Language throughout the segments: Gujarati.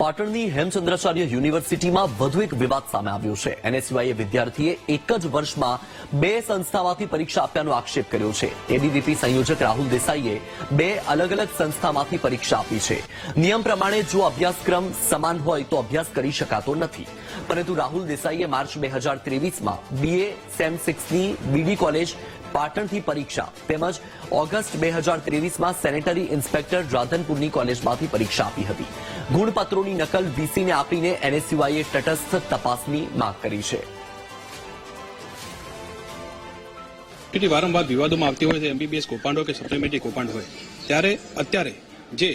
પાટણની હેમચંદ્રાચાર્ય યુનિવર્સિટીમાં વધુ એક વિવાદ સામે આવ્યો છે। એનએસયુઆઈએ વિદ્યાર્થીએ એક જ વર્ષમાં બે સંસ્થામાંથી પરીક્ષા આપ્યાનો આક્ષેપ કર્યો છે। એબીવીપી સંયોજક રાહુલ દેસાઈએ બે અલગ અલગ સંસ્થામાંથી પરીક્ષા આપી છે। નિયમ પ્રમાણે જો અભ્યાસક્રમ સમાન હોય તો અભ્યાસ કરી શકાતો નથી, પરંતુ રાહુલ દેસાઈએ માર્ચ 2023માં બીએ સેમ 6ની બીડી કોલેજ પાટણથી પરીક્ષા તેમજ ઓગસ્ટ 2023માં સેનેટરી ઇન્સ્પેક્ટર રાધનપુરની કોલેજમાંથી પરીક્ષા આપી હતી। ગુણપત્રોની નકલ વીસીને આપીને એનએસયુઆઈએ તટસ્થ તપાસની માંગ કરી છે। વારંવાર વિવાદોમાં આવતી હોય છે એમબીબીએસ કૌભાંડો કે સપ્લિમેન્ટરી કૌભાંડ હોય, ત્યારે અત્યારે જે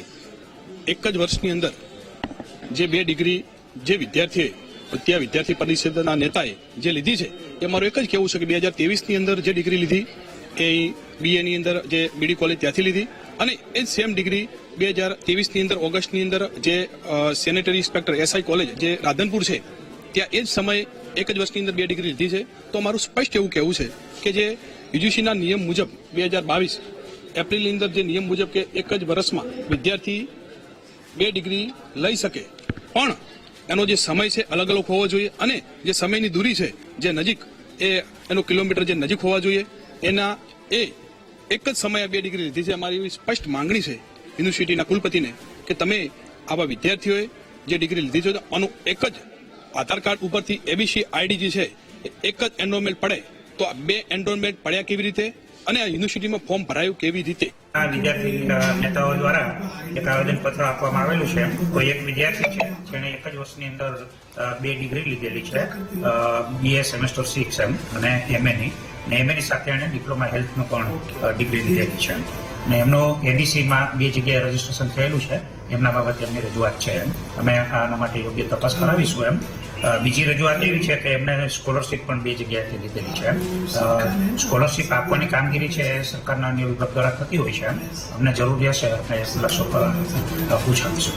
એક જ વર્ષની અંદર જે બે ડિગ્રી જે વિદ્યાર્થીએ ત્યાં વિદ્યાર્થી પરિષદના નેતાએ જે લીધી છે, એ મારું એક જ કહેવું છે કે 2023ની અંદર જે ડિગ્રી લીધી એ બીએની અંદર જે બીડી કોલેજ ત્યાંથી લીધી, અને એ જ સેમ ડિગ્રી 2023ની અંદર ઓગસ્ટની અંદર જે સેનેટરી ઇન્સ્પેક્ટર એસઆઈ કોલેજ જે રાધનપુર છે ત્યાં એ જ સમયે એક જ વર્ષની અંદર બે ડિગ્રી લીધી છે। તો મારું સ્પષ્ટ એવું કહેવું છે કે જે યુજીસીના નિયમ મુજબ 2022 એપ્રિલની અંદર જે નિયમ મુજબ કે એક જ વર્ષમાં વિદ્યાર્થી બે ડિગ્રી લઈ શકે, પણ એનો જે સમય છે અલગ અલગ હોવો જોઈએ, અને જે સમયની દૂરી છે જે નજીક એનો કિલોમીટર જે નજીક હોવા જોઈએ, એના એ એક જ સમયે બે ડિગ્રી લીધી છે। અમારી એવી સ્પષ્ટ માંગણી છે યુનિવર્સિટીના કુલપતિને કે તમે આવા વિદ્યાર્થીઓએ જે ડિગ્રી લીધી છે આનું એક જ આધાર કાર્ડ ઉપરથી એબીસી આઈડી જે છે એક જ એનરોલમેન્ટ પડે, તો આ બે એનરોલમેન્ટ પડ્યા કેવી રીતે અને આ યુનિવર્સિટીમાં ફોર્મ ભરાયું કેવી રીતે? આ વિદ્યાર્થી નેતાઓ દ્વારા એક આવેદનપત્ર આપવામાં આવેલું છે। કોઈ એક વિદ્યાર્થી છે જેને એક જ વર્ષની અંદર બે ડિગ્રી લીધેલી છે, બીએ સેમેસ્ટર 6 અને એમએની, અને એમએની સાથે એને ડિપ્લોમા હેલ્થનું પણ ડિગ્રી લીધેલી છે, અને એમનો એડીસીમાં બે જગ્યાએ રજીસ્ટ્રેશન થયેલું છે। એમના બાબતે એમની રજૂઆત છે, અમે આના માટે યોગ્ય તપાસ કરાવીશું। બીજી રજૂઆત એવી છે કે એમને સ્કોલરશીપ પણ બે જગ્યાએથી લીધેલી છે। સ્કોલરશીપ આપવાની કામગીરી છે એ સરકારના અન્ય વિભાગ દ્વારા થતી હોય છે। અમને જરૂર રહેશે આપણે ખુલાસો પૂછાવીશું।